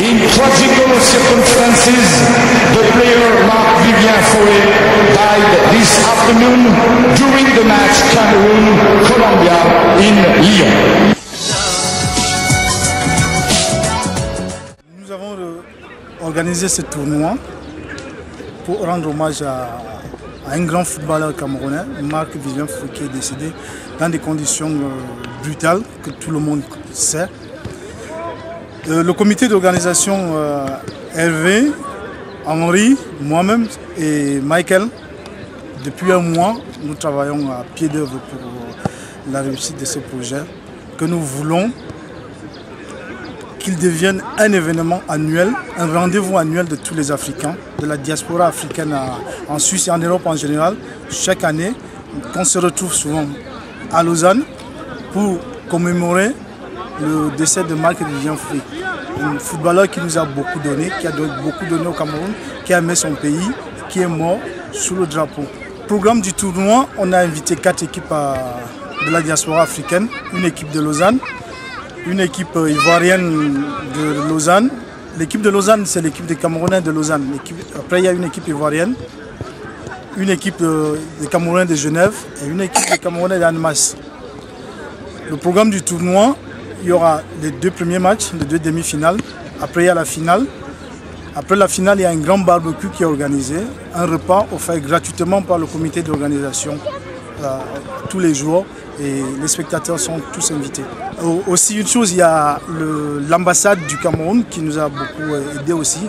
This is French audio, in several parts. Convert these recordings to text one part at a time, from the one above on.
In tragical circumstances, the player Marc-Vivien Foé died this afternoon during the match Cameroon-Colombia in Lyon. Nous avons organisé ce tournoi pour rendre hommage à un grand footballeur camerounais, Marc-Vivien Foé, qui est décédé dans des conditions brutales que tout le monde sait. Le comité d'organisation Hervé, Henri, moi-même et Michael, depuis un mois, nous travaillons à pied d'œuvre pour la réussite de ce projet que nous voulons qu'il devienne un événement annuel, un rendez-vous annuel de tous les Africains, de la diaspora africaine en Suisse et en Europe en général. Chaque année, on se retrouve souvent à Lausanne pour commémorer le décès de Marc-Vivien Foé, un footballeur qui nous a beaucoup donné, qui a beaucoup donné au Cameroun, qui a aimé son pays, qui est mort sous le drapeau. Programme du tournoi, on a invité 4 équipes de la diaspora africaine, une équipe de Lausanne, une équipe ivoirienne de Lausanne. L'équipe de Lausanne, c'est l'équipe des Camerounais de Lausanne. Après, il y a une équipe ivoirienne, une équipe des Camerounais de Genève et une équipe des Camerounais d'Annemasse. Le programme du tournoi, il y aura les 2 premiers matchs, les 2 demi-finales. Après, il y a la finale. Après la finale, il y a un grand barbecue qui est organisé. Un repas offert gratuitement par le comité d'organisation tous les jours. Et les spectateurs sont tous invités. Aussi une chose, il y a l'ambassade du Cameroun qui nous a beaucoup aidé aussi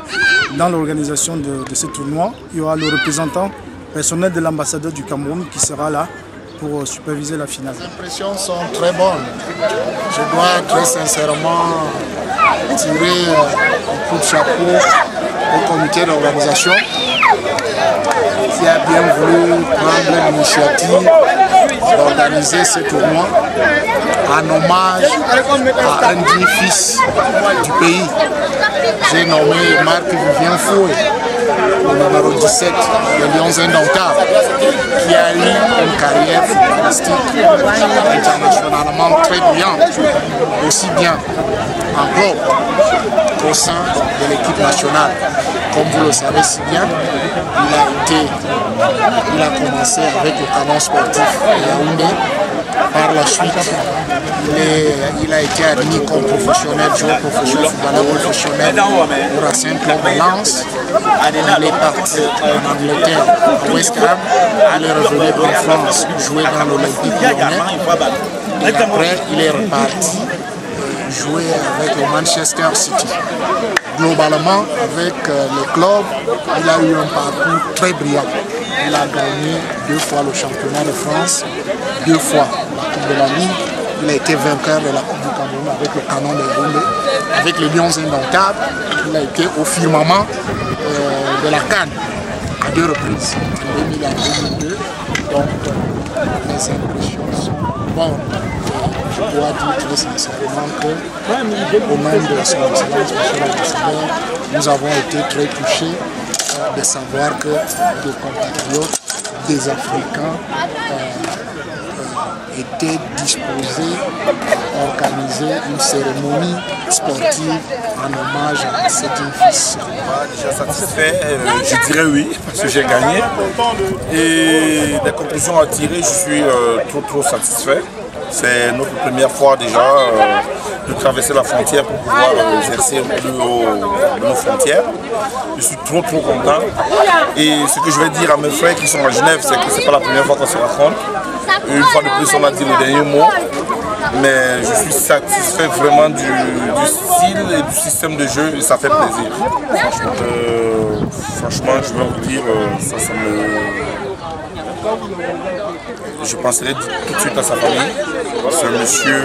dans l'organisation de ce tournoi. Il y aura le représentant personnel de l'ambassadeur du Cameroun qui sera là pour superviser la finale. Les impressions sont très bonnes. Je dois très sincèrement tirer un coup de chapeau au comité d'organisation qui a bien voulu prendre l'initiative d'organiser ce tournoi en hommage à un digne fils du pays. J'ai nommé Marc-Vivien Foé, le numéro 17 de Lions Indomptables, qui a eu une carrière footballistique internationalement très brillante, aussi bien en club qu'au sein de l'équipe nationale. Comme vous le savez si bien, il a commencé avec le canon sportif Yaoundé. Par la suite, il a été admis comme professionnel, joueur professionnel, footballeur professionnel au Racing Club de Lens. Il est parti en Angleterre, à West Ham. Il est revenu en France, jouer dans l'Olympique Lyonnais. Et après, il est reparti jouer avec le Manchester City. Globalement, avec le club, il a eu un parcours très brillant. Il a gagné 2 fois le championnat de France, 2 fois la Coupe de la Ligue. Il a été vainqueur de la Coupe du Cameroun avec le canon de Yaoundé. Avec les Lions Indomptables, il a été au firmament de la CAN à 2 reprises, en 2000 et en 2002. Donc, les impressions sont bonnes. Je dois dire très sincèrement qu'au nom de son excellence, monsieur l'ambassadeur, nous avons été très touchés de savoir que des compatriotes, des Africains étaient disposés à organiser une cérémonie sportive en hommage à cet fils. Déjà satisfait, je dirais oui, parce que j'ai gagné. Et des conclusions à tirer, je suis trop satisfait. C'est notre première fois déjà de traverser la frontière pour pouvoir exercer plus haut de nos frontières. Je suis trop content. Et ce que je vais dire à mes frères qui sont à Genève, c'est que ce n'est pas la première fois qu'on se rencontre. Une fois de plus, on a dit le dernier mot. Mais je suis satisfait vraiment du style et du système de jeu et ça fait plaisir. Franchement, je vais vous dire, ça me... Je penserai tout de suite à sa famille. C'est un monsieur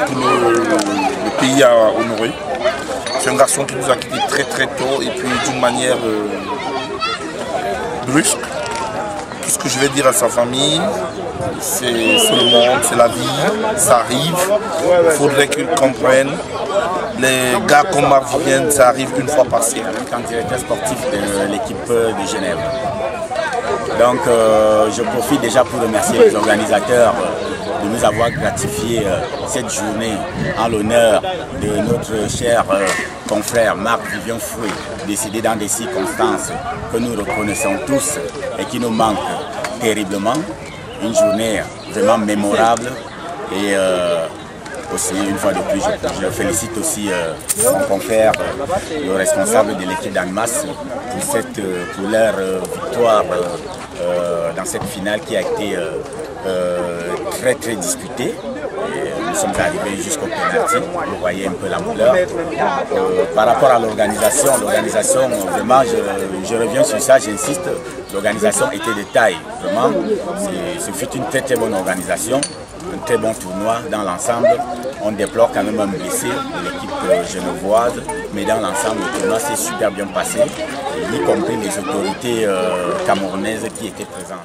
que tout le pays a honoré. C'est un garçon qui nous a quittés très tôt et puis d'une manière brusque. Tout ce que je vais dire à sa famille, c'est le monde, c'est la vie, ça arrive. Il faudrait qu'ils comprennent. Les gars comme Marc-Vivien, ça arrive une fois par siècle. En directeur sportif de l'équipe de Genève. Donc je profite déjà pour remercier les organisateurs de nous avoir gratifié cette journée en l'honneur de notre cher confrère Marc-Vivien Foué, décédé dans des circonstances que nous reconnaissons tous et qui nous manquent terriblement. Une journée vraiment mémorable et aussi, une fois de plus, je félicite aussi mon confrère, le responsable de l'équipe d'Annemasse pour leur victoire dans cette finale qui a été très disputée. Nous sommes arrivés jusqu'au pénalty, vous voyez un peu l'ampleur. Par rapport à l'organisation, vraiment, je reviens sur ça, j'insiste, l'organisation était de taille, vraiment, ce fut une très bonne organisation, un très bon tournoi dans l'ensemble. On déplore quand même un blessé de l'équipe genevoise, mais dans l'ensemble, le tournoi s'est super bien passé, y compris les autorités camerounaises qui étaient présentes.